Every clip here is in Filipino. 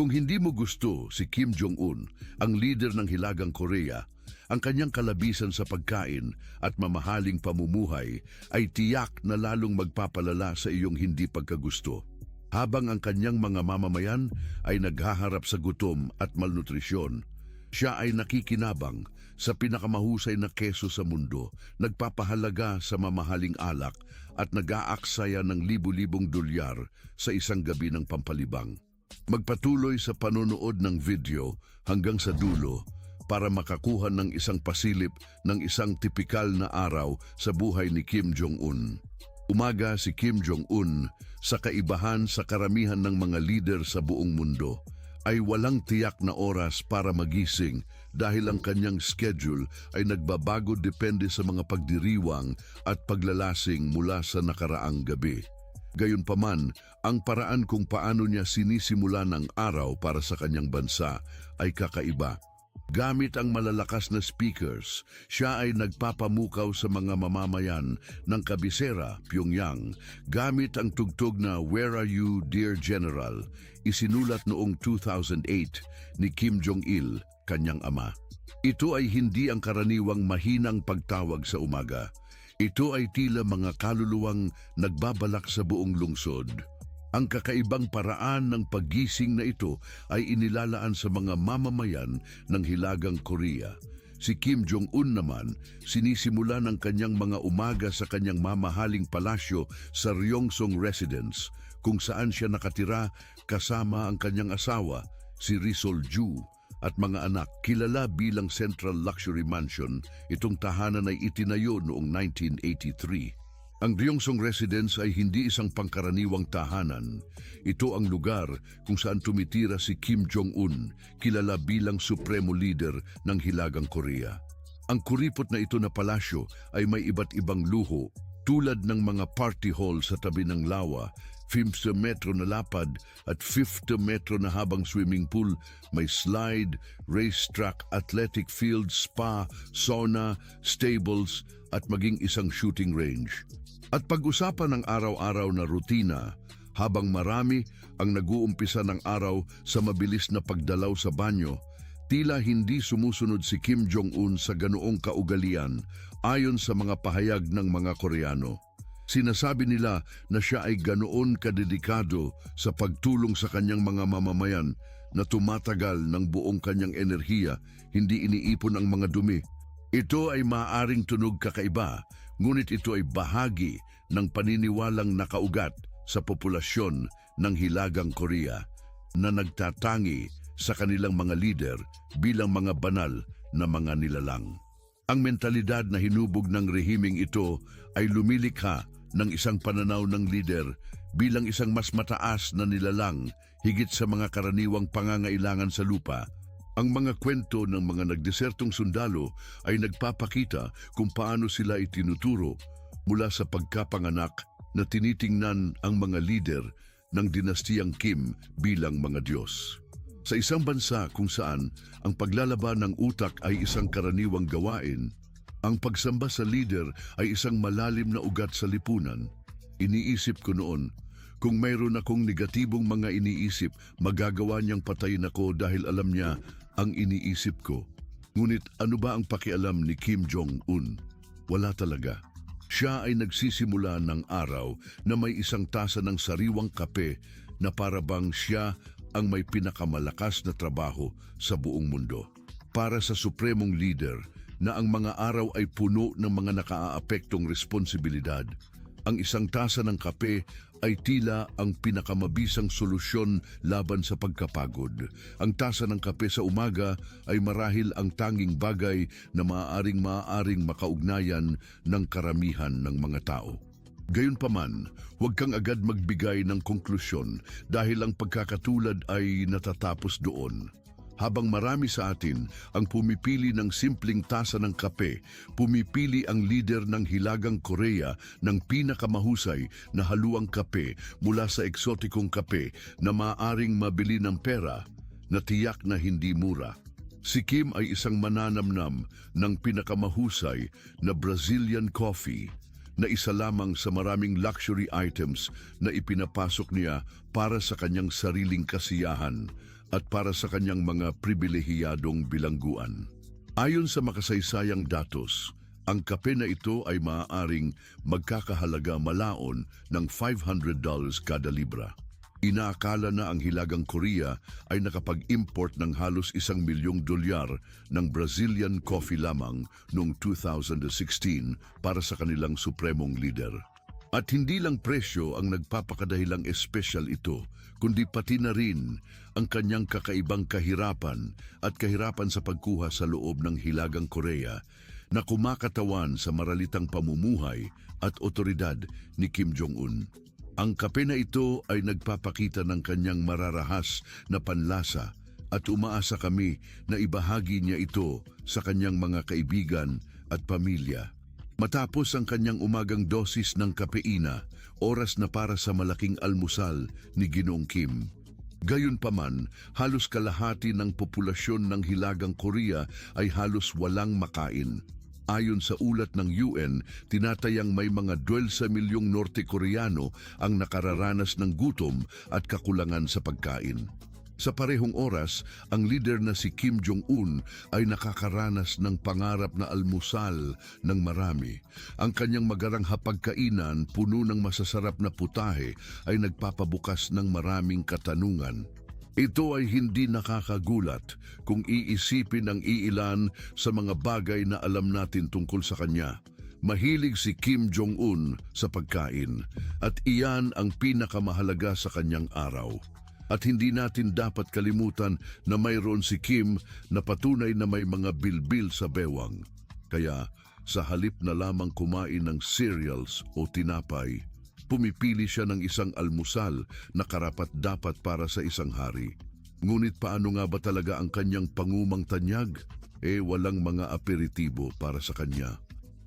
Kung hindi mo gusto si Kim Jong-un, ang leader ng Hilagang Korea, ang kanyang kalabisan sa pagkain at mamahaling pamumuhay ay tiyak na lalong magpapalala sa iyong hindi pagkagusto. Habang ang kanyang mga mamamayan ay naghaharap sa gutom at malnutrisyon, siya ay nakikinabang sa pinakamahusay na keso sa mundo, nagpapahalaga sa mamahaling alak at nag-aaksaya ng libu-libong dolyar sa isang gabi ng pampalibang. Magpatuloy sa panonood ng video hanggang sa dulo para makakuha ng isang pasilip ng isang tipikal na araw sa buhay ni Kim Jong-un. Umaga si Kim Jong-un, sa kaibahan sa karamihan ng mga leader sa buong mundo, ay walang tiyak na oras para magising dahil ang kanyang schedule ay nagbabago depende sa mga pagdiriwang at paglalasing mula sa nakaraang gabi. Gayunpaman, ang paraan kung paano niya sinisimula ng araw para sa kanyang bansa ay kakaiba. Gamit ang malalakas na speakers, siya ay nagpapamukaw sa mga mamamayan ng kabisera, Pyongyang, gamit ang tugtog na "Where Are You, Dear General", isinulat noong 2008 ni Kim Jong-il, kanyang ama. Ito ay hindi ang karaniwang mahinang pagtawag sa umaga. Ito ay tila mga kaluluwang nagbabalak sa buong lungsod. Ang kakaibang paraan ng paggising na ito ay inilalaan sa mga mamamayan ng Hilagang Korea. Si Kim Jong-un naman, sinisimula ng kanyang mga umaga sa kanyang mamahaling palasyo sa Ryongsong Residence, kung saan siya nakatira kasama ang kanyang asawa, si Ri Sol-ju, at mga anak. Kilala bilang Central Luxury Mansion, itong tahanan ay itinayo noong 1983. Ang Ryongsong Residence ay hindi isang pangkaraniwang tahanan. Ito ang lugar kung saan tumitira si Kim Jong-un, kilala bilang Supremo Leader ng Hilagang Korea. Ang kuripot na ito na palasyo ay may iba't ibang luho, tulad ng mga party hall sa tabi ng lawa, 5 metro na lapad at 50 metro na habang swimming pool, may slide, racetrack, athletic field, spa, sauna, stables at maging isang shooting range. At pag-usapan ng araw-araw na rutina, habang marami ang nag-uumpisa ng araw sa mabilis na pagdalaw sa banyo, tila hindi sumusunod si Kim Jong-un sa ganoong kaugalian ayon sa mga pahayag ng mga Koreano. Sinasabi nila na siya ay ganoon kadedikado sa pagtulong sa kanyang mga mamamayan na tumatagal ng buong kanyang enerhiya, hindi iniipon ang mga dumi. Ito ay maaaring tunog kakaiba, ngunit ito ay bahagi ng paniniwalang nakaugat sa populasyon ng Hilagang Korea na nagtatangi sa kanilang mga leader bilang mga banal na mga nilalang. Ang mentalidad na hinubog ng rehimeng ito ay lumilikha ng isang pananaw ng leader bilang isang mas mataas na nilalang higit sa mga karaniwang pangangailangan sa lupa. Ang mga kwento ng mga nagdesertong sundalo ay nagpapakita kung paano sila itinuturo mula sa pagkapanganak na tinitingnan ang mga leader ng dinastiyang Kim bilang mga Diyos. Sa isang bansa kung saan ang paglalaban ng utak ay isang karaniwang gawain, ang pagsamba sa leader ay isang malalim na ugat sa lipunan. Iniisip ko noon, kung mayroon akong negatibong mga iniisip, magagawa niyang patayin ako dahil alam niya ang iniisip ko. Ngunit ano ba ang pakialam ni Kim Jong-un? Wala talaga. Siya ay nagsisimula ng araw na may isang tasa ng sariwang kape na parabang siya ang may pinakamalakas na trabaho sa buong mundo. Para sa supremong leader na ang mga araw ay puno ng mga nakaapektong responsibilidad, ang isang tasa ng kape ay tila ang pinakamabisang solusyon laban sa pagkapagod. Ang tasa ng kape sa umaga ay marahil ang tanging bagay na maaaring makaugnayan ng karamihan ng mga tao. Gayunpaman, huwag kang agad magbigay ng konklusyon dahil ang pagkakatulad ay natatapos doon. Habang marami sa atin ang pumipili ng simpleng tasa ng kape, pumipili ang leader ng Hilagang Korea ng pinakamahusay na haluang kape mula sa eksotikong kape na maaaring mabili ng pera na tiyak na hindi mura. Si Kim ay isang mananamnam ng pinakamahusay na Brazilian coffee na isa lamang sa maraming luxury items na ipinapasok niya para sa kanyang sariling kasiyahan at para sa kanyang mga pribilehiyadong bilangguan. Ayon sa makasaysayang datos, ang kape na ito ay maaaring magkakahalaga malaon ng $500 kada libra. Inaakala na ang Hilagang Korea ay nakapag-import ng halos $1 milyong ng Brazilian coffee lamang noong 2016 para sa kanilang supremong leader. At hindi lang presyo ang nagpapakadahilang espesyal ito, kundi pati na rin ang kanyang kakaibang kahirapan at kahirapan sa pagkuha sa loob ng Hilagang Korea na kumakatawan sa maralitang pamumuhay at otoridad ni Kim Jong-un. Ang kape na ito ay nagpapakita ng kanyang mararahas na panlasa at umaasa kami na ibahagi niya ito sa kanyang mga kaibigan at pamilya. Matapos ang kanyang umagang dosis ng kapeina, oras na para sa malaking almusal ni Ginoong Kim. Gayunpaman, halos kalahati ng populasyon ng Hilagang Korea ay halos walang makain. Ayon sa ulat ng UN, tinatayang may mga 12 milyong Norte-Koreano ang nakararanas ng gutom at kakulangan sa pagkain. Sa parehong oras, ang leader na si Kim Jong-un ay nakakaranas ng pangarap na almusal ng marami. Ang kanyang magarang hapagkainan, puno ng masasarap na putahe, ay nagpapabukas ng maraming katanungan. Ito ay hindi nakakagulat kung iisipin ang iilan sa mga bagay na alam natin tungkol sa kanya. Mahilig si Kim Jong-un sa pagkain at iyan ang pinakamahalaga sa kanyang araw. At hindi natin dapat kalimutan na mayroon si Kim na patunay na may mga bilbil sa bewang. Kaya sa halip na lamang kumain ng cereals o tinapay, pumipili siya ng isang almusal na karapat-dapat para sa isang hari. Ngunit paano nga ba talaga ang kanyang pangumang tanyag? Walang mga aperitibo para sa kanya.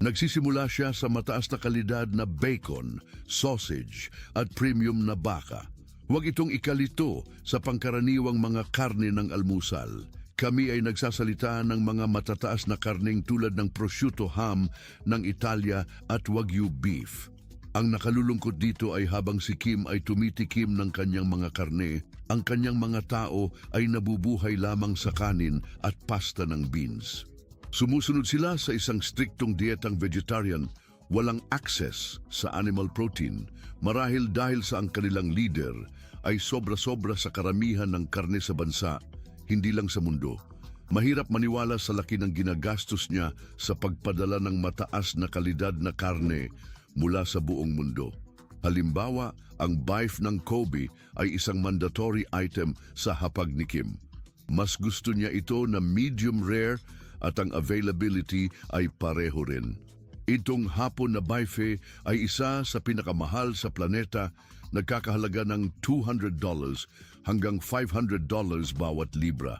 Nagsisimula siya sa mataas na kalidad na bacon, sausage at premium na baka. Huwag itong ikalito sa pangkaraniwang mga karne ng almusal. Kami ay nagsasalita ng mga matataas na karneng tulad ng prosciutto ham ng Italia at Wagyu beef. Ang nakalulungkot dito ay habang si Kim ay tumitikim ng kanyang mga karne, ang kanyang mga tao ay nabubuhay lamang sa kanin at pasta ng beans. Sumusunod sila sa isang striktong dietang vegetarian, walang access sa animal protein, marahil dahil sa ang kanilang leader ay sobra-sobra sa karamihan ng karne sa bansa, hindi lang sa mundo. Mahirap maniwala sa laki ng ginagastos niya sa pagpadala ng mataas na kalidad na karne mula sa buong mundo. Halimbawa, ang beef ng Kobe ay isang mandatory item sa hapag ni Kim. Mas gusto niya ito na medium rare at ang availability ay pareho rin. Itong hapon na beef ay isa sa pinakamahal sa planeta, nagkakahalaga ng $200 hanggang $500 bawat libra.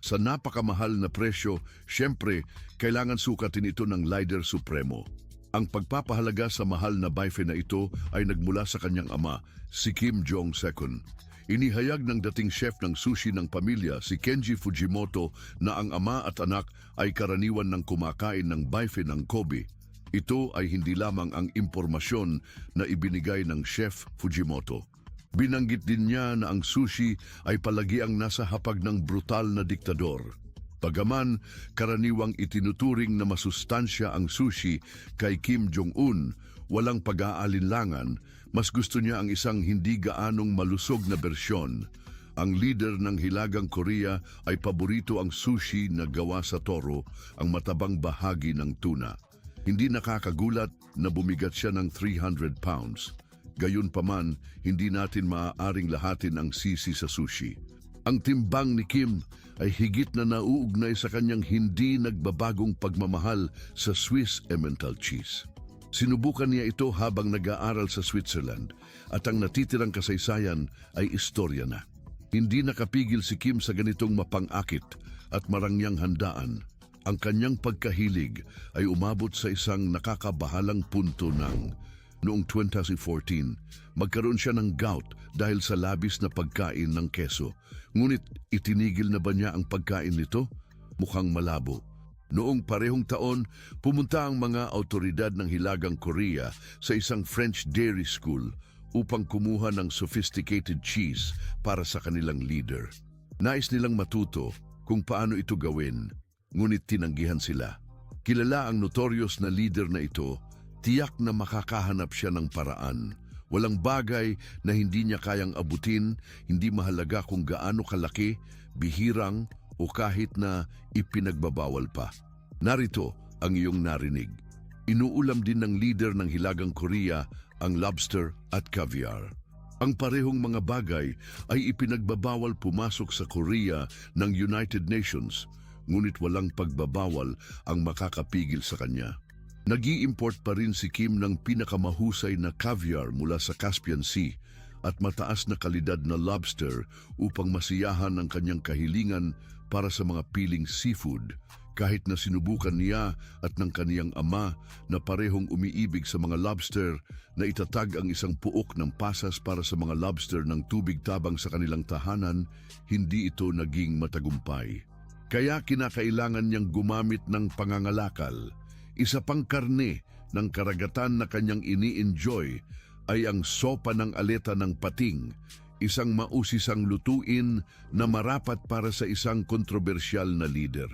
Sa napakamahal na presyo, syempre, kailangan sukatin ito ng Leader Supremo. Ang pagpapahalaga sa mahal na beef na ito ay nagmula sa kanyang ama, si Kim Jong-II. Inihayag ng dating chef ng sushi ng pamilya, si Kenji Fujimoto, na ang ama at anak ay karaniwan ng kumakain ng beef ng Kobe. Ito ay hindi lamang ang impormasyon na ibinigay ng Chef Fujimoto. Binanggit din niya na ang sushi ay palagi ang nasa hapag ng brutal na diktador. Bagaman karaniwang itinuturing na masustansya ang sushi kay Kim Jong-un, walang pag-aalinlangan, mas gusto niya ang isang hindi gaanong malusog na bersyon. Ang leader ng Hilagang Korea ay paborito ang sushi na gawa sa toro, ang matabang bahagi ng tuna. Hindi nakakagulat na bumigat siya ng 300 pounds. Gayunpaman, hindi natin maaaring lahatin ang sisi sa sushi. Ang timbang ni Kim ay higit na nauugnay sa kanyang hindi nagbabagong pagmamahal sa Swiss Emmental cheese. Sinubukan niya ito habang nag-aaral sa Switzerland at ang natitirang kasaysayan ay istorya na. Hindi nakapigil si Kim sa ganitong mapang-akit at marangyang handaan. Ang kanyang pagkahilig ay umabot sa isang nakakabahalang punto ng noong 2014, magkaroon siya ng gout dahil sa labis na pagkain ng keso. Ngunit itinigil na ba niya ang pagkain nito? Mukhang malabo. Noong parehong taon, pumunta ang mga autoridad ng Hilagang Korea sa isang French dairy school upang kumuha ng sophisticated cheese para sa kanilang leader. Nais nilang matuto kung paano ito gawin, ngunit tinanggihan sila. Kilala ang notorious na leader na ito, tiyak na makakahanap siya ng paraan. Walang bagay na hindi niya kayang abutin, hindi mahalaga kung gaano kalaki, bihirang o kahit na ipinagbabawal pa. Narito ang iyong narinig. Inuulam din ng leader ng Hilagang Korea ang lobster at caviar. Ang parehong mga bagay ay ipinagbabawal pumasok sa Korea ng United Nations, ngunit walang pagbabawal ang makakapigil sa kanya. Nag-i-import pa rin si Kim ng pinakamahusay na caviar mula sa Caspian Sea at mataas na kalidad na lobster upang masiyahan ang kanyang kahilingan para sa mga piling seafood, kahit na sinubukan niya at ng kaniyang ama na parehong umiibig sa mga lobster na itatag ang isang puok ng pasas para sa mga lobster ng tubig tabang sa kanilang tahanan, hindi ito naging matagumpay. Kaya kinakailangan niyang gumamit ng pangangalakal. Isa pang karne ng karagatan na kanyang ini-enjoy ay ang sopa ng aleta ng pating, isang mausisang lutuin na marapat para sa isang kontrobersyal na leader.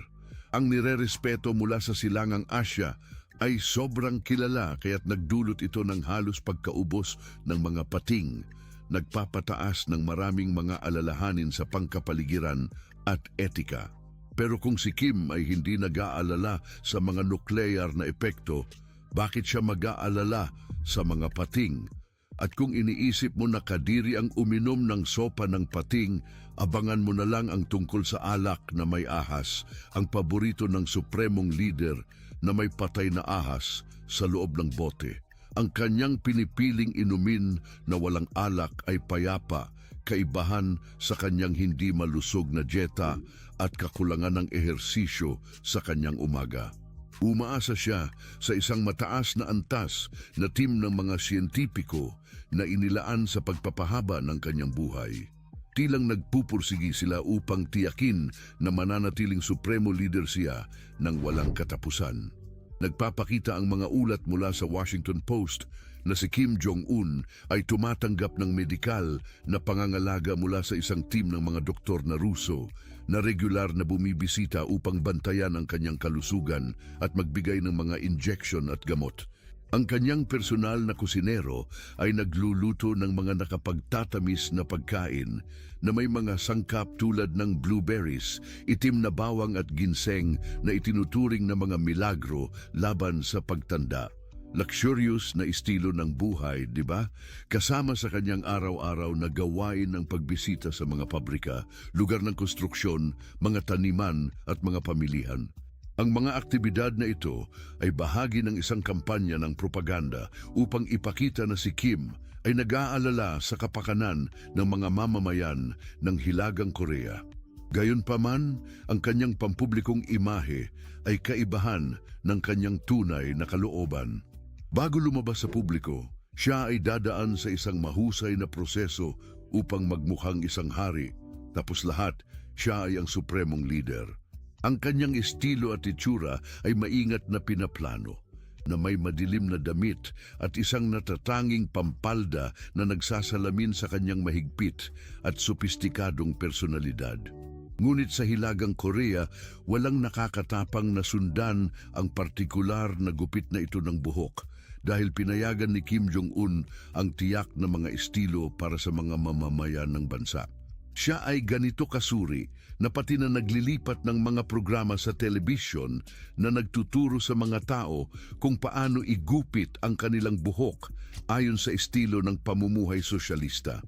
Ang nirerespeto mula sa silangang Asya ay sobrang kilala kaya't nagdulot ito ng halos pagkaubos ng mga pating, nagpapataas ng maraming mga alalahanin sa pangkapaligiran at etika. Pero kung si Kim ay hindi nag-aalala sa mga nuclear na epekto, bakit siya mag-aalala sa mga pating? At kung iniisip mo na kadiri ang uminom ng sopa ng pating, abangan mo na lang ang tungkol sa alak na may ahas, ang paborito ng supremong leader na may patay na ahas sa loob ng bote. Ang kanyang pinipiling inumin na walang alak ay payapa, kaibahan sa kanyang hindi malusog na dieta at kakulangan ng ehersisyo sa kanyang umaga. Umaasa siya sa isang mataas na antas na team ng mga siyentipiko na inilaan sa pagpapahaba ng kanyang buhay. Tilang nagpupursigi sila upang tiyakin na mananatiling supremo leader siya ng walang katapusan. Nagpapakita ang mga ulat mula sa Washington Post na si Kim Jong-un ay tumatanggap ng medikal na pangangalaga mula sa isang team ng mga doktor na Ruso na regular na bumibisita upang bantayan ang kanyang kalusugan at magbigay ng mga injection at gamot. Ang kanyang personal na kusinero ay nagluluto ng mga nakapagtatamis na pagkain na may mga sangkap tulad ng blueberries, itim na bawang at ginseng na itinuturing na mga milagro laban sa pagtanda. Luxurious na estilo ng buhay, di ba? Kasama sa kanyang araw-araw na gawain ng pagbisita sa mga pabrika, lugar ng konstruksyon, mga taniman at mga pamilihan. Ang mga aktibidad na ito ay bahagi ng isang kampanya ng propaganda upang ipakita na si Kim ay nag-aalala sa kapakanan ng mga mamamayan ng Hilagang Korea. Gayunpaman, ang kanyang pampublikong imahe ay kaibahan ng kanyang tunay na kalooban. Bago lumabas sa publiko, siya ay dadaan sa isang mahusay na proseso upang magmukhang isang hari. Tapos lahat, siya ay ang supremong leader. Ang kanyang estilo at itsura ay maingat na pinaplano, na may madilim na damit at isang natatanging pampalda na nagsasalamin sa kanyang mahigpit at sopistikadong personalidad. Ngunit sa Hilagang Korea, walang nakakatapang na sundan ang partikular na gupit na ito ng buhok dahil pinayagan ni Kim Jong-un ang tiyak na mga estilo para sa mga mamamayan ng bansa. Siya ay ganito kasuri na pati na naglilipat ng mga programa sa telebisyon na nagtuturo sa mga tao kung paano igupit ang kanilang buhok ayon sa estilo ng pamumuhay sosyalista.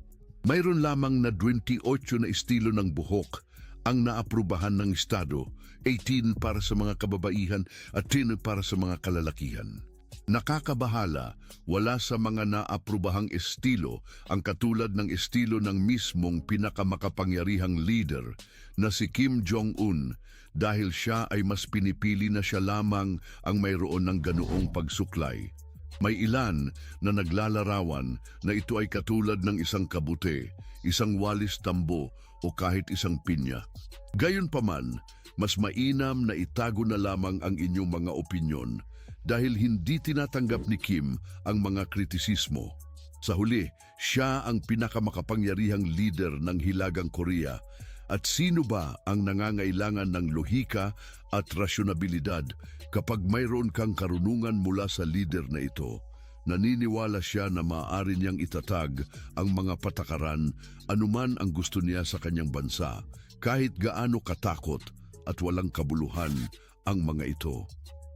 Mayroon lamang na 28 na estilo ng buhok ang naaprubahan ng Estado, 18 para sa mga kababaihan at 10 para sa mga kalalakihan. Nakakabahala, wala sa mga naaprubahang estilo ang katulad ng estilo ng mismong pinakamakapangyarihang leader na si Kim Jong-un dahil siya ay mas pinipili na siya lamang ang mayroon ng ganoong pagsuklay. May ilan na naglalarawan na ito ay katulad ng isang kabute, isang walis tambo o kahit isang pinya. Gayunpaman, mas mainam na itago na lamang ang inyong mga opinyon dahil hindi tinatanggap ni Kim ang mga kritisismo. Sa huli, siya ang pinakamakapangyarihang leader ng Hilagang Korea. At sino ba ang nangangailangan ng lohika at rasyonabilidad kapag mayroon kang karunungan mula sa leader na ito? Naniniwala siya na maaari niyang itatag ang mga patakaran anuman ang gusto niya sa kanyang bansa, kahit gaano katakot at walang kabuluhan ang mga ito.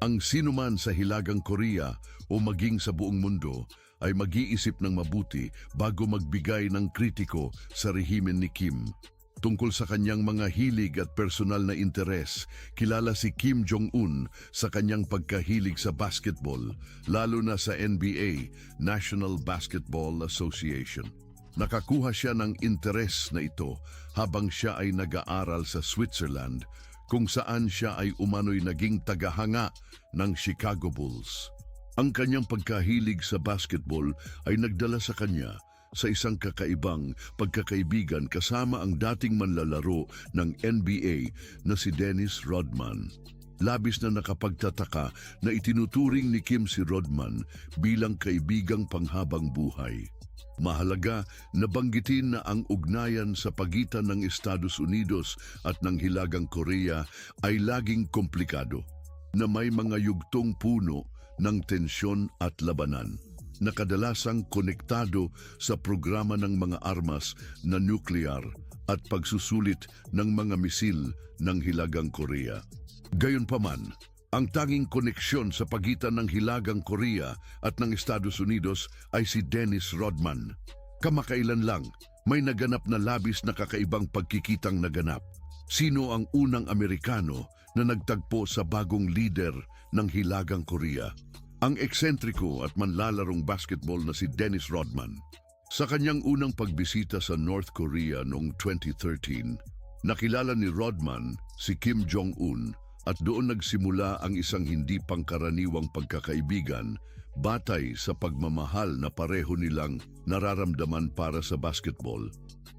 Ang sinuman sa Hilagang Korea o maging sa buong mundo ay mag-iisip ng mabuti bago magbigay ng kritiko sa rehimen ni Kim. Tungkol sa kanyang mga hilig at personal na interes, kilala si Kim Jong-un sa kanyang pagkahilig sa basketball, lalo na sa NBA, National Basketball Association. Nakakuha siya ng interes na ito habang siya ay nag-aaral sa Switzerland, kung saan siya ay umano'y naging tagahanga ng Chicago Bulls. Ang kanyang pagkahilig sa basketball ay nagdala sa kanya sa isang kakaibang pagkakaibigan kasama ang dating manlalaro ng NBA na si Dennis Rodman. Labis na nakapagtataka na itinuturing ni Kim si Rodman bilang kaibigang panghabang buhay. Mahalaga na banggitin na ang ugnayan sa pagitan ng Estados Unidos at ng Hilagang Korea ay laging komplikado, na may mga yugtong puno ng tensyon at labanan na kadalasang konektado sa programa ng mga armas na nuklear at pagsusulit ng mga misil ng Hilagang Korea. Gayunpaman, ang tanging koneksyon sa pagitan ng Hilagang Korea at ng Estados Unidos ay si Dennis Rodman. Kamakailan lang, may naganap na labis na kakaibang pagkikitang naganap. Sino ang unang Amerikano na nagtagpo sa bagong leader ng Hilagang Korea? Ang eksentriko at manlalarong basketball na si Dennis Rodman. Sa kanyang unang pagbisita sa North Korea noong 2013, nakilala ni Rodman si Kim Jong-un at doon nagsimula ang isang hindi pangkaraniwang pagkakaibigan batay sa pagmamahal na pareho nilang nararamdaman para sa basketball.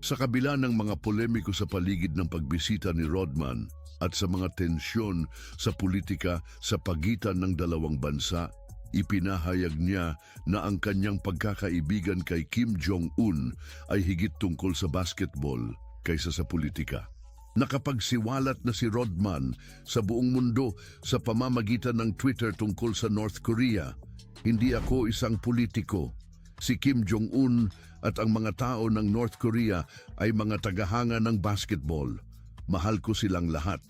Sa kabila ng mga polemiko sa paligid ng pagbisita ni Rodman at sa mga tensyon sa politika sa pagitan ng dalawang bansa, ipinahayag niya na ang kanyang pagkakaibigan kay Kim Jong-un ay higit tungkol sa basketball kaysa sa politika. Nakapagsiwalat na si Rodman sa buong mundo sa pamamagitan ng Twitter tungkol sa North Korea. Hindi ako isang politiko. Si Kim Jong-un at ang mga tao ng North Korea ay mga tagahanga ng basketball. Mahal ko silang lahat.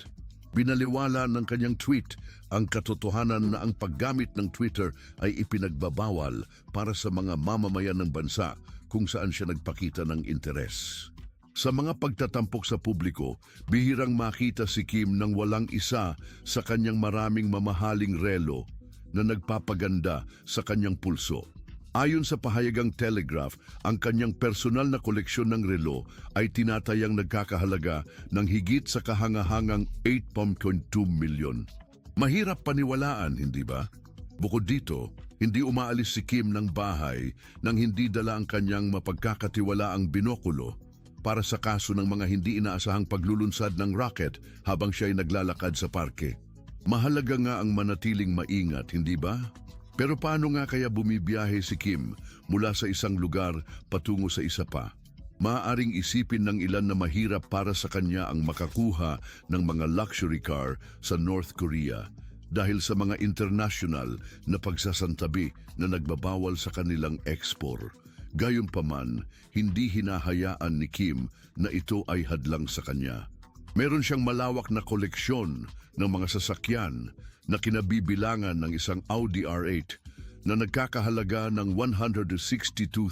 Binaliwala ng kanyang tweet ang katotohanan na ang paggamit ng Twitter ay ipinagbabawal para sa mga mamamayan ng bansa kung saan siya nagpakita ng interes. Sa mga pagtatampok sa publiko, bihirang makita si Kim nang walang isa sa kanyang maraming mamahaling relo na nagpapaganda sa kanyang pulso. Ayon sa pahayagang Telegraph, ang kanyang personal na koleksyon ng relo ay tinatayang nagkakahalaga ng higit sa kahangahangang 8.2 milyon. Mahirap paniwalaan, hindi ba? Bukod dito, hindi umaalis si Kim ng bahay nang hindi dala ang kanyang mapagkakatiwalaang binokulo para sa kaso ng mga hindi inaasahang paglulunsad ng rocket habang siya ay naglalakad sa parke. Mahalaga nga ang manatiling maingat, hindi ba? Pero paano nga kaya bumibiyahe si Kim mula sa isang lugar patungo sa isa pa? Maaaring isipin ng ilan na mahirap para sa kanya ang makakuha ng mga luxury car sa North Korea dahil sa mga international na pagsasantabi na nagbabawal sa kanilang export. Gayunpaman, hindi hinahayaan ni Kim na ito ay hadlang sa kanya. Meron siyang malawak na koleksyon ng mga sasakyan na kinabibilangan ng isang Audi R8 na nagkakahalaga ng $162,000,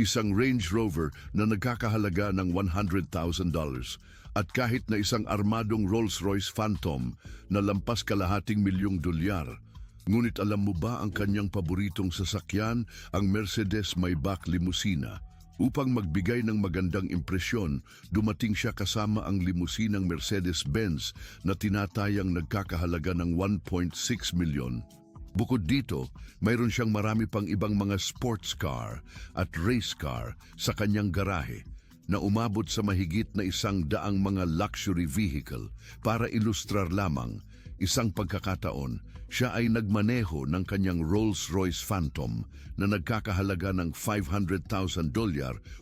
isang Range Rover na nagkakahalaga ng $100,000 at kahit na isang armadong Rolls-Royce Phantom na lampas kalahating milyong dolyar. Ngunit alam mo ba ang kanyang paboritong sasakyan, ang Mercedes Maybach Limusina? Upang magbigay ng magandang impresyon, dumating siya kasama ang limusinang Mercedes-Benz na tinatayang nagkakahalaga ng 1.6 milyon. Bukod dito, mayroon siyang marami pang ibang mga sports car at race car sa kanyang garahe na umabot sa mahigit na 100 mga luxury vehicle. Para ilustrar lamang, isang pagkakataon, siya ay nagmaneho ng kanyang Rolls-Royce Phantom na nagkakahalaga ng $500,000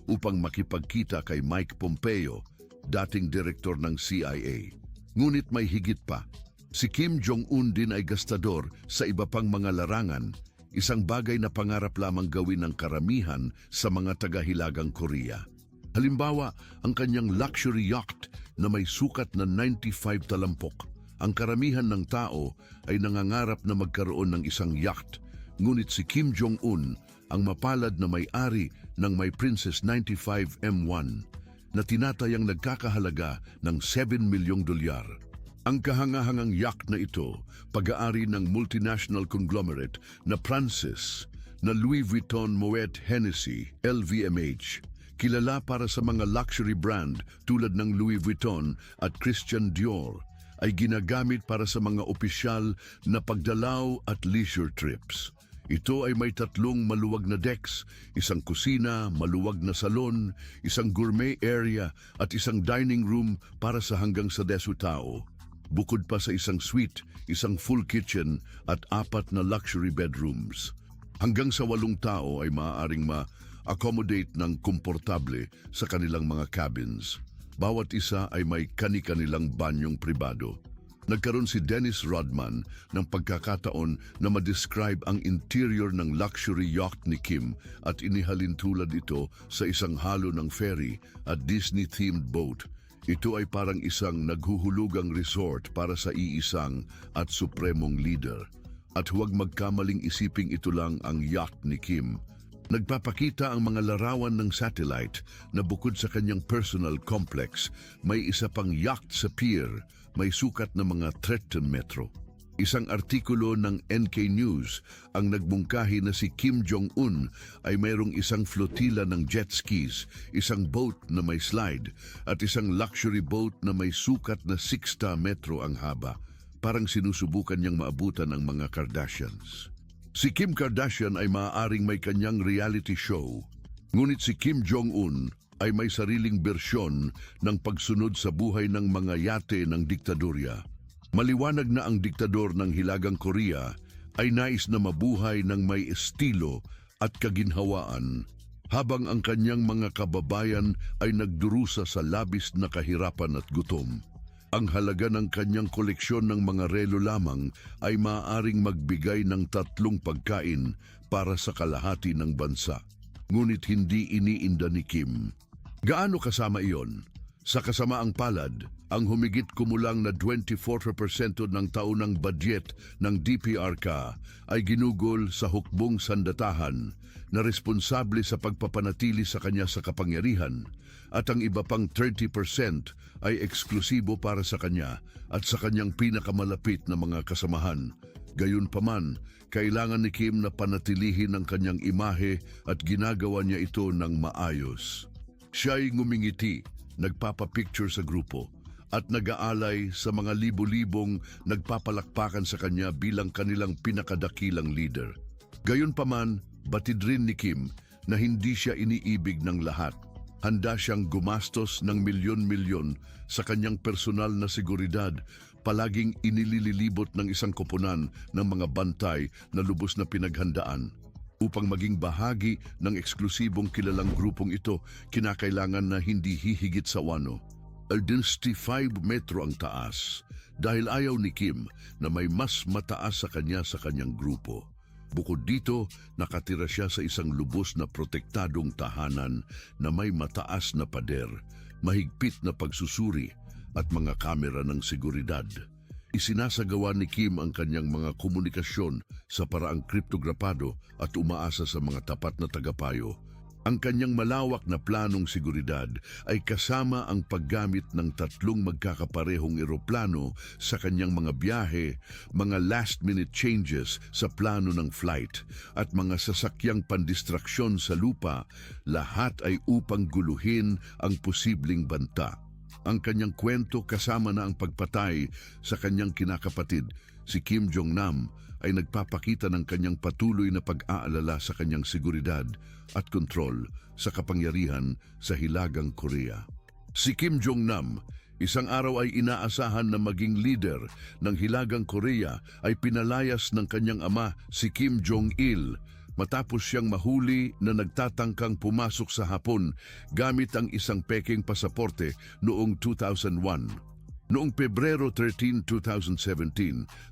upang makipagkita kay Mike Pompeo, dating direktor ng CIA. Ngunit may higit pa. Si Kim Jong-un din ay gastador sa iba pang mga larangan, isang bagay na pangarap lamang gawin ng karamihan sa mga taga-Hilagang Korea. Halimbawa, ang kanyang luxury yacht na may sukat na 95 talampok. Ang karamihan ng tao ay nangangarap na magkaroon ng isang yacht, ngunit si Kim Jong-un ang mapalad na may-ari ng may Princess 95 M1 na tinatayang nagkakahalaga ng $7 milyong. Ang kahangahangang yacht na ito, pag-aari ng multinational conglomerate na Francis na Louis Vuitton Moet Hennessy LVMH, kilala para sa mga luxury brand tulad ng Louis Vuitton at Christian Dior, ay ginagamit para sa mga opisyal na pagdalaw at leisure trips. Ito ay may 3 maluwag na decks, isang kusina, maluwag na salon, isang gourmet area at isang dining room para sa hanggang sa 10 tao. Bukod pa sa isang suite, isang full kitchen at 4 na luxury bedrooms. Hanggang sa 8 tao ay maaaring ma-accommodate ng komportable sa kanilang mga cabins. Bawat isa ay may kani-kanilang banyong pribado. Nagkaroon si Dennis Rodman ng pagkakataon na ma-describe ang interior ng luxury yacht ni Kim at inihalin tulad ito sa isang halo ng ferry at Disney-themed boat. Ito ay parang isang naghuhulugang resort para sa iisang at supremong leader. At huwag magkamaling isiping ito lang ang yacht ni Kim. Nagpapakita ang mga larawan ng satellite na bukod sa kanyang personal complex, may isa pang yacht sa pier, may sukat na mga 13 metro. Isang artikulo ng NK News ang nagmungkahi na si Kim Jong-un ay mayroong isang flotilla ng jet skis, isang boat na may slide, at isang luxury boat na may sukat na 60 metro ang haba. Parang sinusubukan niyang maabutan ang mga Kardashians. Si Kim Kardashian ay maaaring may kanyang reality show, ngunit si Kim Jong-un ay may sariling bersyon ng pagsunod sa buhay ng mga yate ng diktadorya. Maliwanag na ang diktador ng Hilagang Korea ay nais na mabuhay ng may estilo at kaginhawaan, habang ang kanyang mga kababayan ay nagdurusa sa labis na kahirapan at gutom. Ang halaga ng kanyang koleksyon ng mga relo lamang ay maaaring magbigay ng 3 pagkain para sa kalahati ng bansa. Ngunit hindi iniinda ni Kim. Gaano kasama iyon? Sa kasamaang palad, ang humigit kumulang na 24% ng taunang budget ng DPRK ay ginugol sa hukbong sandatahan na responsable sa pagpapanatili sa kanya sa kapangyarihan, at ang iba pang 30% ay eksklusibo para sa kanya at sa kanyang pinakamalapit na mga kasamahan. Gayunpaman, kailangan ni Kim na panatilihin ang kanyang imahe at ginagawa niya ito ng maayos. Siya'y ngumingiti, nagpapapicture sa grupo, at nag-aalay sa mga libo-libong nagpapalakpakan sa kanya bilang kanilang pinakadakilang leader. Gayunpaman, batid rin ni Kim na hindi siya iniibig ng lahat. Handa siyang gumastos ng milyon-milyon sa kanyang personal na seguridad, palaging inililibot ng isang koponan ng mga bantay na lubos na pinaghandaan. Upang maging bahagi ng eksklusibong kilalang grupong ito, kinakailangan na hindi hihigit sa 5 metro ang taas, dahil ayaw ni Kim na may mas mataas sa kanyang grupo. Bukod dito, nakatira siya sa isang lubos na protektadong tahanan na may mataas na pader, mahigpit na pagsusuri at mga kamera ng seguridad. Isinasagawa ni Kim ang kanyang mga komunikasyon sa paraang kriptograpado at umaasa sa mga tapat na tagapayo. Ang kanyang malawak na planong seguridad ay kasama ang paggamit ng 3 magkakaparehong eroplano sa kanyang mga biyahe, mga last-minute changes sa plano ng flight, at mga sasakyang pandistraksyon sa lupa, lahat ay upang guluhin ang posibleng banta. Ang kanyang kwento kasama na ang pagpatay sa kanyang kinakapatid, si Kim Jong-nam, ay nagpapakita ng kanyang patuloy na pag-aalala sa kanyang seguridad at kontrol sa kapangyarihan sa Hilagang Korea. Si Kim Jong-nam, isang araw ay inaasahan na maging leader ng Hilagang Korea, ay pinalayas ng kanyang ama si Kim Jong-il matapos siyang mahuli na nagtatangkang pumasok sa Hapon gamit ang isang pekeng pasaporte noong 2001. Noong Pebrero 13, 2017,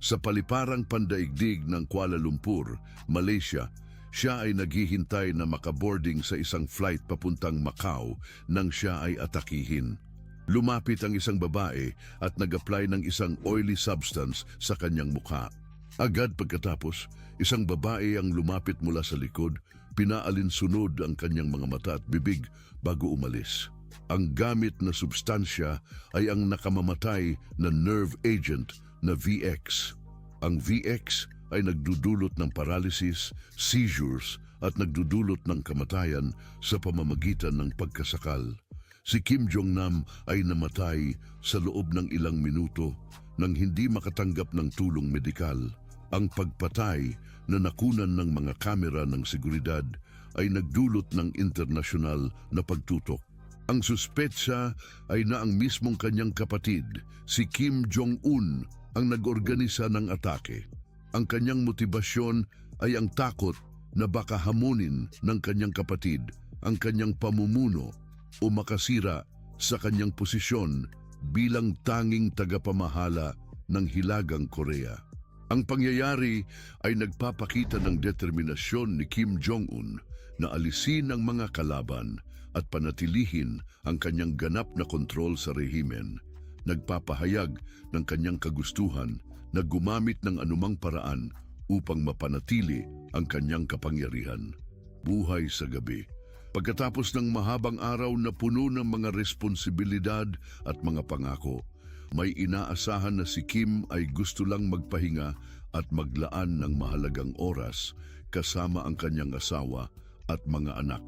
sa paliparang pandaigdig ng Kuala Lumpur, Malaysia, siya ay naghihintay na makaboarding sa isang flight papuntang Macau nang siya ay atakihin. Lumapit ang isang babae at nag-apply ng isang oily substance sa kanyang mukha. Agad pagkatapos, isang babae ang lumapit mula sa likod, pinaalinsunod ang kanyang mga mata at bibig bago umalis. Ang gamit na substansya ay ang nakamamatay na nerve agent na VX. Ang VX ay nagdudulot ng paralysis, seizures at nagdudulot ng kamatayan sa pamamagitan ng pagkasakal. Si Kim Jong-nam ay namatay sa loob ng ilang minuto nang hindi makatanggap ng tulong medikal. Ang pagpatay na nakunan ng mga kamera ng seguridad ay nagdulot ng internasyonal na pagtutok. Ang suspetsa ay na ang mismong kanyang kapatid, si Kim Jong-un, ang nag-organisa ng atake. Ang kanyang motibasyon ay ang takot na baka hamunin ng kanyang kapatid ang kanyang pamumuno o makasira sa kanyang posisyon bilang tanging tagapamahala ng Hilagang Korea. Ang pangyayari ay nagpapakita ng determinasyon ni Kim Jong-un na alisin ang mga kalaban at panatilihin ang kanyang ganap na kontrol sa rehimen. Nagpapahayag ng kanyang kagustuhan na gumamit ng anumang paraan upang mapanatili ang kanyang kapangyarihan. Buhay sa gabi. Pagkatapos ng mahabang araw na puno ng mga responsibilidad at mga pangako, may inaasahan na si Kim ay gusto lang magpahinga at maglaan ng mahalagang oras kasama ang kanyang asawa at mga anak.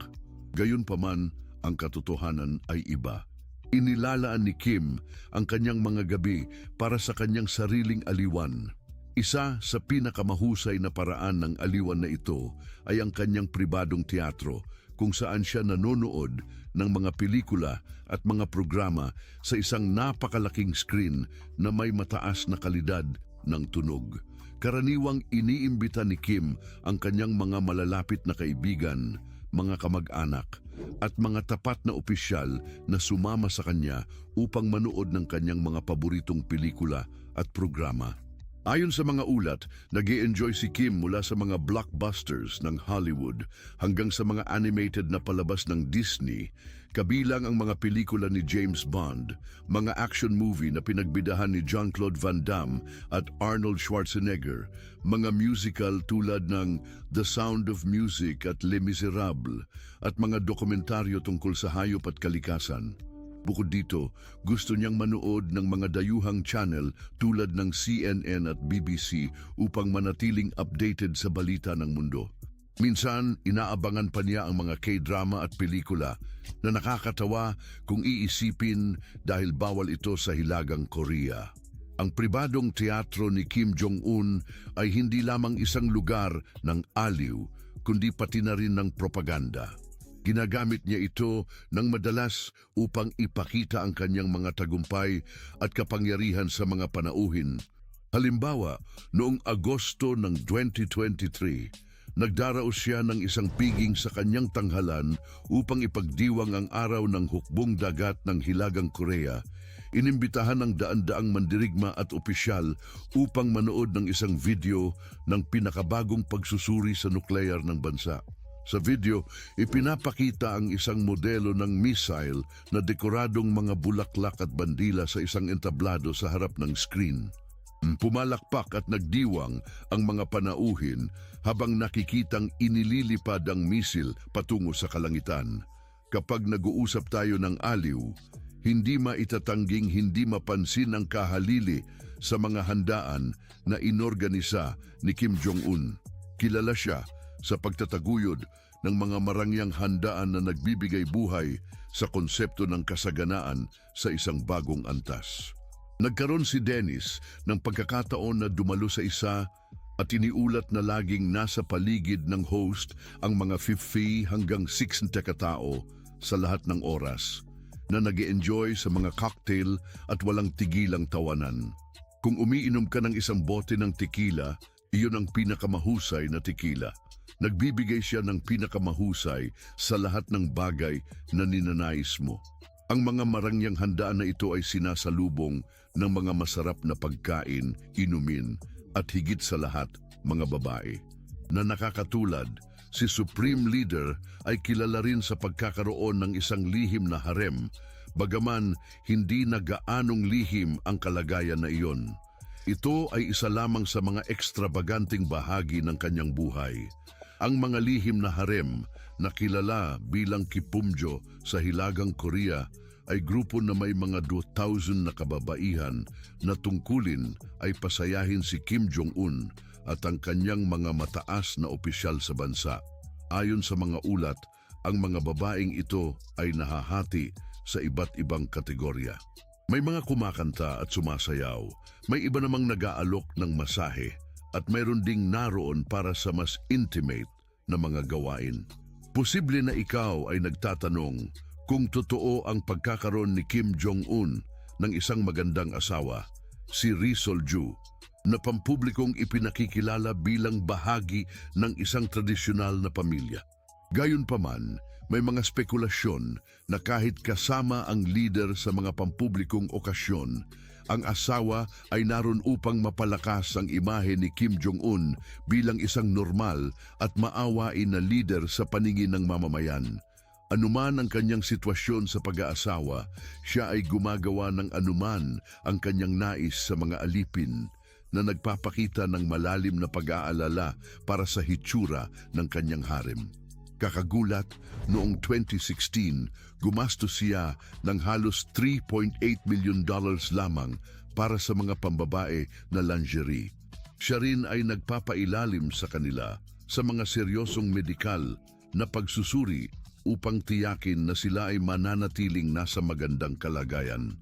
Gayunpaman, ang katotohanan ay iba. Inilalaan ni Kim ang kanyang mga gabi para sa kanyang sariling aliwan. Isa sa pinakamahusay na paraan ng aliwan na ito ay ang kanyang pribadong teatro, kung saan siya nanonood ng mga pelikula at mga programa sa isang napakalaking screen na may mataas na kalidad ng tunog. Karaniwang iniimbita ni Kim ang kanyang mga malalapit na kaibigan, mga kamag-anak at mga tapat na opisyal na sumama sa kanya upang manood ng kanyang mga paboritong pelikula at programa. Ayon sa mga ulat, nag-i-enjoy si Kim mula sa mga blockbusters ng Hollywood hanggang sa mga animated na palabas ng Disney, kabilang ang mga pelikula ni James Bond, mga action movie na pinagbidahan ni Jean-Claude Van Damme at Arnold Schwarzenegger, mga musical tulad ng The Sound of Music at Les Miserables, at mga dokumentaryo tungkol sa hayop at kalikasan. Bukod dito, gusto niyang manood ng mga dayuhang channel tulad ng CNN at BBC upang manatiling updated sa balita ng mundo. Minsan, inaabangan pa niya ang mga K-drama at pelikula na nakakatawa kung iisipin dahil bawal ito sa Hilagang Korea. Ang pribadong teatro ni Kim Jong-un ay hindi lamang isang lugar ng aliw, kundi pati na rin ng propaganda. Ginagamit niya ito ng madalas upang ipakita ang kanyang mga tagumpay at kapangyarihan sa mga panauhin. Halimbawa, noong Agosto ng 2023, nagdaraos siya ng isang piging sa kanyang tanghalan upang ipagdiwang ang araw ng hukbong dagat ng Hilagang Korea. Inimbitahan ng daan-daang mandirigma at opisyal upang manood ng isang video ng pinakabagong pagsusuri sa nuklear ng bansa. Sa video, ipinapakita ang isang modelo ng missile na dekoradong mga bulaklak at bandila sa isang entablado sa harap ng screen. Pumalakpak at nagdiwang ang mga panauhin habang nakikitang inililipad ang misil patungo sa kalangitan. Kapag nag-uusap tayo ng aliw, hindi maitatangging hindi mapansin ang kahalili sa mga handaan na inorganisa ni Kim Jong-un. Kilala siya sa pagtataguyod ng mga marangyang handaan na nagbibigay buhay sa konsepto ng kasaganaan sa isang bagong antas. Nagkaroon si Dennis ng pagkakataon na dumalo sa isa at iniulat na laging nasa paligid ng host ang mga 50 hanggang 60 katao sa lahat ng oras na nag-e-enjoy sa mga cocktail at walang tigilang tawanan. Kung umiinom ka ng isang bote ng tequila, iyon ang pinakamahusay na tequila. Nagbibigay siya ng pinakamahusay sa lahat ng bagay na ninanais mo. Ang mga marangyang handaan na ito ay sinasalubong ng mga masarap na pagkain, inumin, at higit sa lahat, mga babae. Na nakakatulad, si Supreme Leader ay kilala rin sa pagkakaroon ng isang lihim na harem, bagaman hindi na gaanong lihim ang kalagayan na iyon. Ito ay isa lamang sa mga ekstrabaganteng bahagi ng kanyang buhay. Ang mga lihim na harem na kilala bilang Kipumjo sa Hilagang Korea ay grupo na may mga 2,000 na kababaihan na tungkulin ay pasayahin si Kim Jong-un at ang kanyang mga mataas na opisyal sa bansa. Ayon sa mga ulat, ang mga babaeng ito ay nahahati sa iba't ibang kategorya. May mga kumakanta at sumasayaw, may iba namang nag-aalok ng masahe at mayroon ding naroon para sa mas intimate na mga gawain. Posible na ikaw ay nagtatanong kung totoo ang pagkakaroon ni Kim Jong-un ng isang magandang asawa, si Ri Sol-ju, na pampublikong ipinakikilala bilang bahagi ng isang tradisyonal na pamilya. Gayunpaman, may mga spekulasyon na kahit kasama ang leader sa mga pampublikong okasyon, ang asawa ay naroon upang mapalakas ang imahe ni Kim Jong-un bilang isang normal at maawain na leader sa paningin ng mamamayan. Anuman ang kanyang sitwasyon sa pag-aasawa, siya ay gumagawa ng anuman ang kanyang nais sa mga alipin na nagpapakita ng malalim na pag-aalala para sa hitsura ng kanyang harem. Kakagulat, noong 2016, gumastos siya ng halos $3.8 million lamang para sa mga pambabae na lingerie. Siya rin ay nagpapailalim sa kanila sa mga seryosong medikal na pagsusuri upang tiyakin na sila ay mananatiling nasa magandang kalagayan.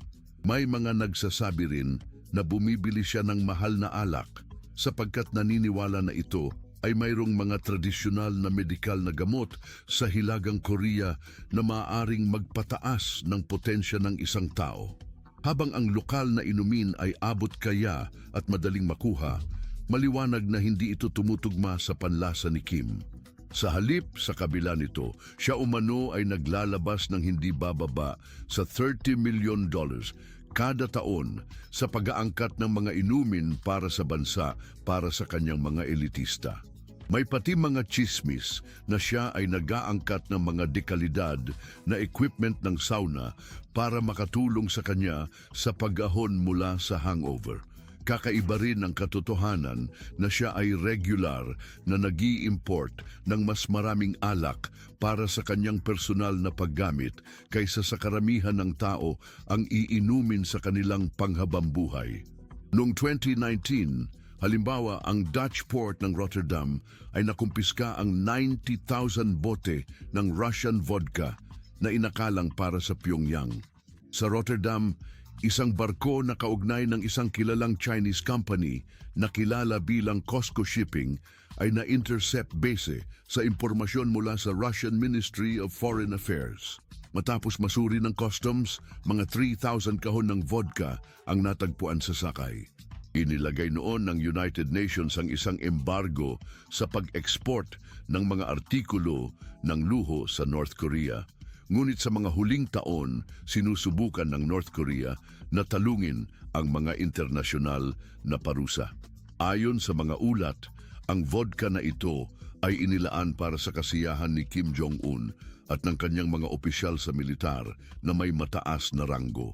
May mga nagsasabi rin na bumibili siya ng mahal na alak sapagkat naniniwala na ito ay mayroong mga tradisyonal na medikal na gamot sa Hilagang Korea na maaaring magpataas ng potensya ng isang tao. Habang ang lokal na inumin ay abot kaya at madaling makuha, maliwanag na hindi ito tumutugma sa panlasa ni Kim. Sa halip, sa kabila nito, siya umano ay naglalabas ng hindi bababa sa $30 million kada taon sa pag-aangkat ng mga inumin para sa bansa para sa kanyang mga elitista. May pati mga chismis na siya ay nag-aangkat ng mga dekalidad na equipment ng sauna para makatulong sa kanya sa pag-ahon mula sa hangover. Kakaiba rin ang katotohanan na siya ay regular na nag-i-import ng mas maraming alak para sa kanyang personal na paggamit kaysa sa karamihan ng tao ang iinumin sa kanilang panghabambuhay. Noong 2019, halimbawa ang Dutch port ng Rotterdam ay nakumpiska ang 90,000 bote ng Russian vodka na inakalang para sa Pyongyang. Sa Rotterdam, isang barko na kaugnay ng isang kilalang Chinese company na kilala bilang COSCO Shipping ay na-intercept base sa impormasyon mula sa Russian Ministry of Foreign Affairs. Matapos masuri ng customs, mga 3,000 kahon ng vodka ang natagpuan sa sakay. Inilagay noon ng United Nations ang isang embargo sa pag-export ng mga artikulo ng luho sa North Korea. Ngunit sa mga huling taon, sinusubukan ng North Korea na talungin ang mga internasyonal na parusa. Ayon sa mga ulat, ang vodka na ito ay inilaan para sa kasiyahan ni Kim Jong-un at ng kanyang mga opisyal sa militar na may mataas na ranggo.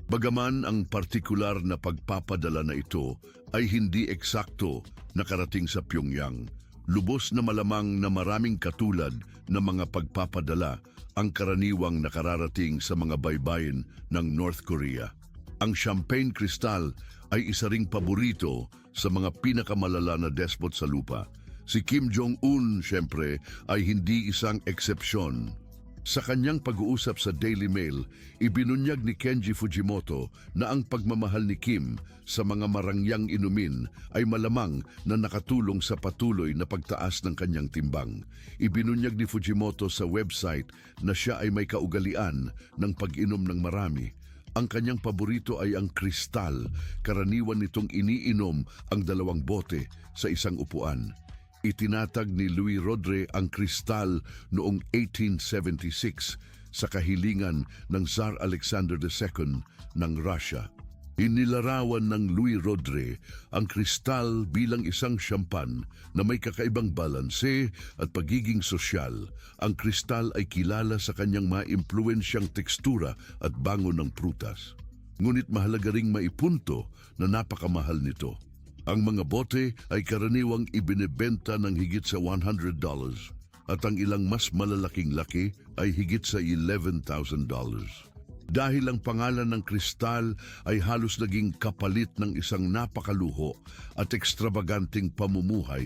Bagaman ang partikular na pagpapadala na ito ay hindi eksakto nakarating sa Pyongyang, lubos na malamang na maraming katulad na mga pagpapadala ang karaniwang nakararating sa mga baybayin ng North Korea. Ang champagne crystal ay isa ring paborito sa mga pinakamalala na despot sa lupa. Si Kim Jong-un, siyempre, ay hindi isang eksepsyon. Sa kanyang pag-uusap sa Daily Mail, ibinunyag ni Kenji Fujimoto na ang pagmamahal ni Kim sa mga marangyang inumin ay malamang na nakatulong sa patuloy na pagtaas ng kanyang timbang. Ibinunyag ni Fujimoto sa website na siya ay may kaugalian ng pag-inom ng marami. Ang kanyang paborito ay ang kristal, karaniwan nitong iniinom ang 2 bote sa isang upuan. Itinatag ni Louis Rodre ang kristal noong 1876 sa kahilingan ng Tsar Alexander II ng Russia. Inilarawan ng Louis Rodre ang kristal bilang isang siyampan na may kakaibang balanse at pagiging sosyal. Ang kristal ay kilala sa kanyang maimpluwensyang tekstura at bango ng prutas. Ngunit mahalaga ring maipunto na napakamahal nito. Ang mga bote ay karaniwang ibinebenta ng higit sa $100 at ang ilang mas malalaking laki ay higit sa $11,000. Dahil ang pangalan ng kristal ay halos naging kapalit ng isang napakaluho at ekstravaganting pamumuhay,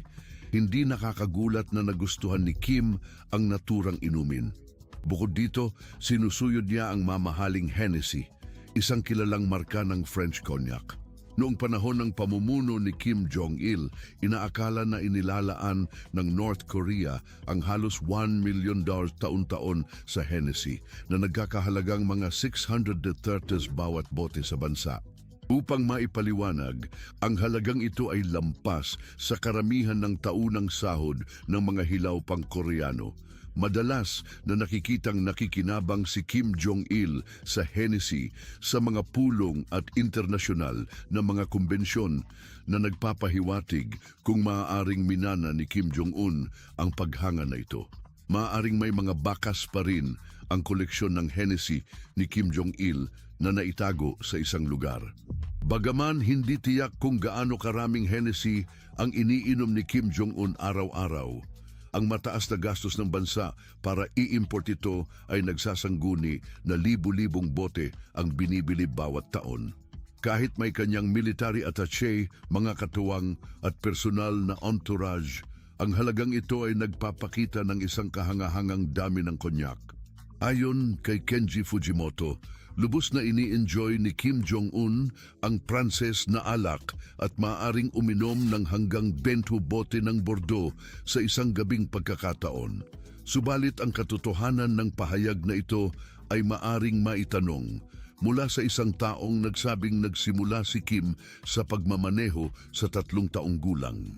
hindi nakakagulat na nagustuhan ni Kim ang naturang inumin. Bukod dito, sinusuyod niya ang mamahaling Hennessy, isang kilalang marka ng French cognac. Noong panahon ng pamumuno ni Kim Jong-il, inaakala na inilalaan ng North Korea ang halos $1 million taon-taon sa Hennessy na nagkakahalagang mga 630 bawat bote sa bansa. Upang maipaliwanag, ang halagang ito ay lampas sa karamihan ng taunang sahod ng mga hilaw pang Koreano. Madalas na nakikitang nakikinabang si Kim Jong-il sa Hennessy sa mga pulong at internasyonal na mga kumbensyon na nagpapahiwatig kung maaaring minana ni Kim Jong-un ang paghanga na ito. Maaaring may mga bakas pa rin ang koleksyon ng Hennessy ni Kim Jong-il na naitago sa isang lugar. Bagaman hindi tiyak kung gaano karaming Hennessy ang iniinom ni Kim Jong-un araw-araw, ang mataas na gastos ng bansa para i-import ito ay nagsasangguni na libu-libong bote ang binibili bawat taon. Kahit may kanyang military attaché, mga katuwang at personal na entourage, ang halagang ito ay nagpapakita ng isang kahangahangang dami ng konyak. Ayon kay Kenji Fujimoto, lubos na ini-enjoy ni Kim Jong-un ang Pranses na alak at maaaring uminom ng hanggang 20 bote ng Bordeaux sa isang gabing pagkakataon. Subalit ang katotohanan ng pahayag na ito ay maaring maitanong mula sa isang taong nagsabing nagsimula si Kim sa pagmamaneho sa 3 taong gulang.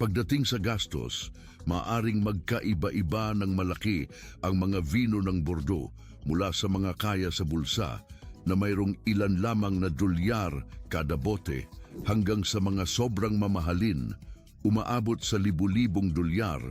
Pagdating sa gastos, maaring magkaiba-iba ng malaki ang mga vino ng Bordeaux mula sa mga kaya sa bulsa na mayroong ilan lamang na dolyar kada bote hanggang sa mga sobrang mamahalin, umaabot sa libu-libong dolyar,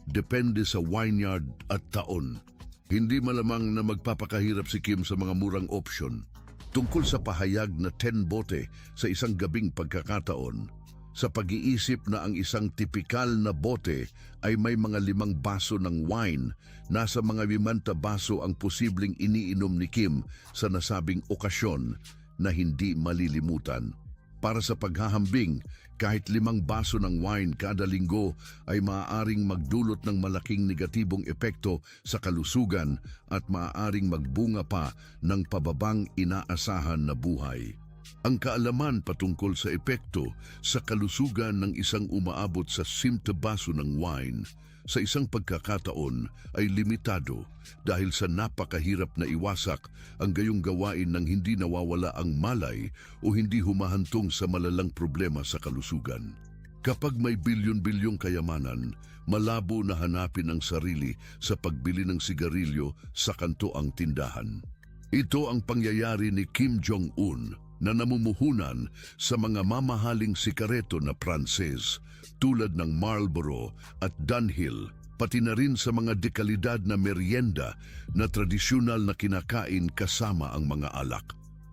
depende sa vineyard at taon. Hindi malamang na magpapakahirap si Kim sa mga murang opsyon. Tungkol sa pahayag na 10 bote sa isang gabing pagkakataon, sa pag-iisip na ang isang tipikal na bote ay may mga 5 baso ng wine, nasa mga 50 baso ang posibleng iniinom ni Kim sa nasabing okasyon na hindi malilimutan. Para sa paghahambing, kahit 5 baso ng wine kada linggo ay maaaring magdulot ng malaking negatibong epekto sa kalusugan at maaaring magbunga pa ng pababang inaasahan na buhay. Ang kaalaman patungkol sa epekto sa kalusugan ng isang umaabot sa 10 baso ng wine sa isang pagkakataon ay limitado dahil sa napakahirap na iwasak ang gayong gawain ng hindi nawawala ang malay o hindi humahantong sa malalang problema sa kalusugan. Kapag may bilyon-bilyong kayamanan, malabo na hanapin ang sarili sa pagbili ng sigarilyo sa kanto ang tindahan. Ito ang pangyayari ni Kim Jong-un na namumuhunan sa mga mamahaling sikareto na Pranses tulad ng Marlboro at Dunhill, pati na rin sa mga dekalidad na merienda na tradisyonal na kinakain kasama ang mga alak.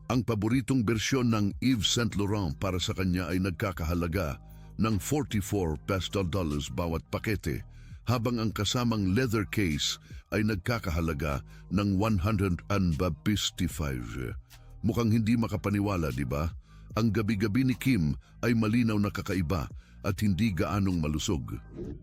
Ang paboritong bersyon ng Yves Saint Laurent para sa kanya ay nagkakahalaga ng $44 bawat pakete, habang ang kasamang leather case ay nagkakahalaga ng $155. Mukhang hindi makapaniwala, di ba? Ang gabi-gabi ni Kim ay malinaw na kakaiba at hindi gaanong malusog.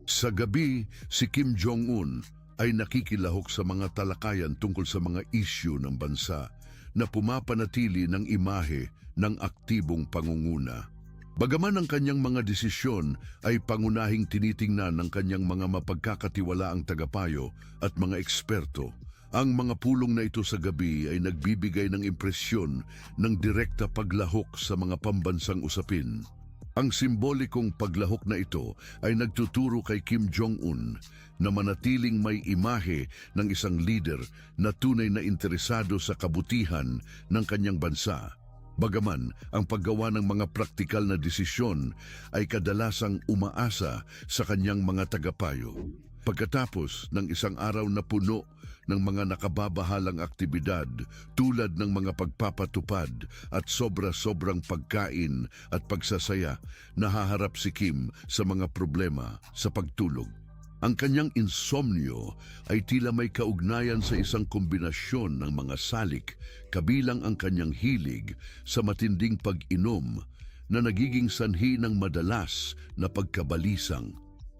Sa gabi, si Kim Jong-un ay nakikilahok sa mga talakayan tungkol sa mga isyu ng bansa na pumapanatili ng imahe ng aktibong pangunguna. Bagaman ang kanyang mga desisyon ay pangunahing tinitingnan ng kanyang mga mapagkakatiwalaang tagapayo at mga eksperto, ang mga pulong na ito sa gabi ay nagbibigay ng impresyon ng direkta paglahok sa mga pambansang usapin. Ang simbolikong paglahok na ito ay nagtuturo kay Kim Jong-un na manatiling may imahe ng isang leader na tunay na interesado sa kabutihan ng kanyang bansa. Bagaman ang paggawa ng mga praktikal na desisyon ay kadalasang umaasa sa kanyang mga tagapayo. Pagkatapos ng isang araw na puno ng mga nakababahalang aktibidad tulad ng mga pagpapatupad at sobra-sobrang pagkain at pagsasaya, nahaharap si Kim sa mga problema sa pagtulog. Ang kanyang insomnio ay tila may kaugnayan sa isang kombinasyon ng mga salik kabilang ang kanyang hilig sa matinding pag-inom na nagiging sanhi ng madalas na pagkabalisang.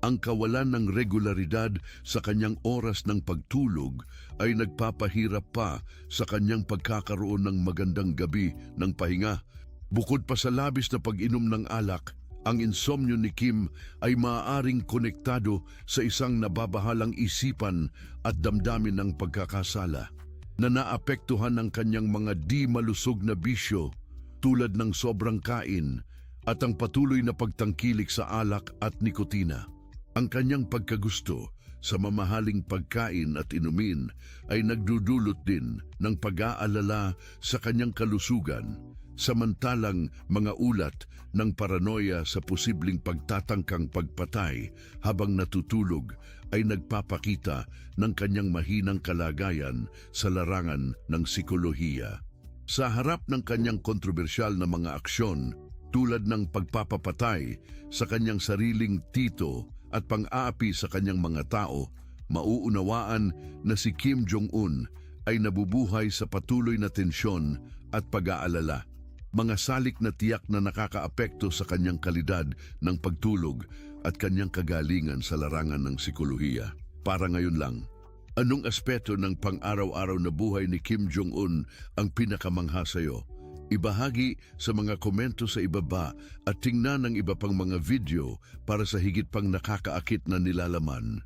Ang kawalan ng regularidad sa kanyang oras ng pagtulog ay nagpapahirap pa sa kanyang pagkakaroon ng magandang gabi ng pahinga. Bukod pa sa labis na pag-inom ng alak, ang insomnio ni Kim ay maaaring konektado sa isang nababahalang isipan at damdamin ng pagkakasala na naapektuhan ng kanyang mga di malusog na bisyo tulad ng sobrang kain at ang patuloy na pagtangkilik sa alak at nikotina. Ang kanyang pagkagusto sa mamahaling pagkain at inumin ay nagdudulot din ng pag-aalala sa kanyang kalusugan, samantalang mga ulat ng paranoia sa posibleng pagtatangkang pagpatay habang natutulog ay nagpapakita ng kanyang mahinang kalagayan sa larangan ng psikolohiya. Sa harap ng kanyang kontrobersyal na mga aksyon tulad ng pagpapapatay sa kanyang sariling tito at pang-aapi sa kanyang mga tao, mauunawaan na si Kim Jong-un ay nabubuhay sa patuloy na tensyon at pag-aalala. Mga salik na tiyak na nakakaapekto sa kanyang kalidad ng pagtulog at kanyang kagalingan sa larangan ng psikolohiya. Para ngayon lang, anong aspeto ng pang-araw-araw na buhay ni Kim Jong-un ang pinakamangha sa iyo? Ibahagi sa mga komento sa ibaba at tingnan ang iba pang mga video para sa higit pang nakakaakit na nilalaman.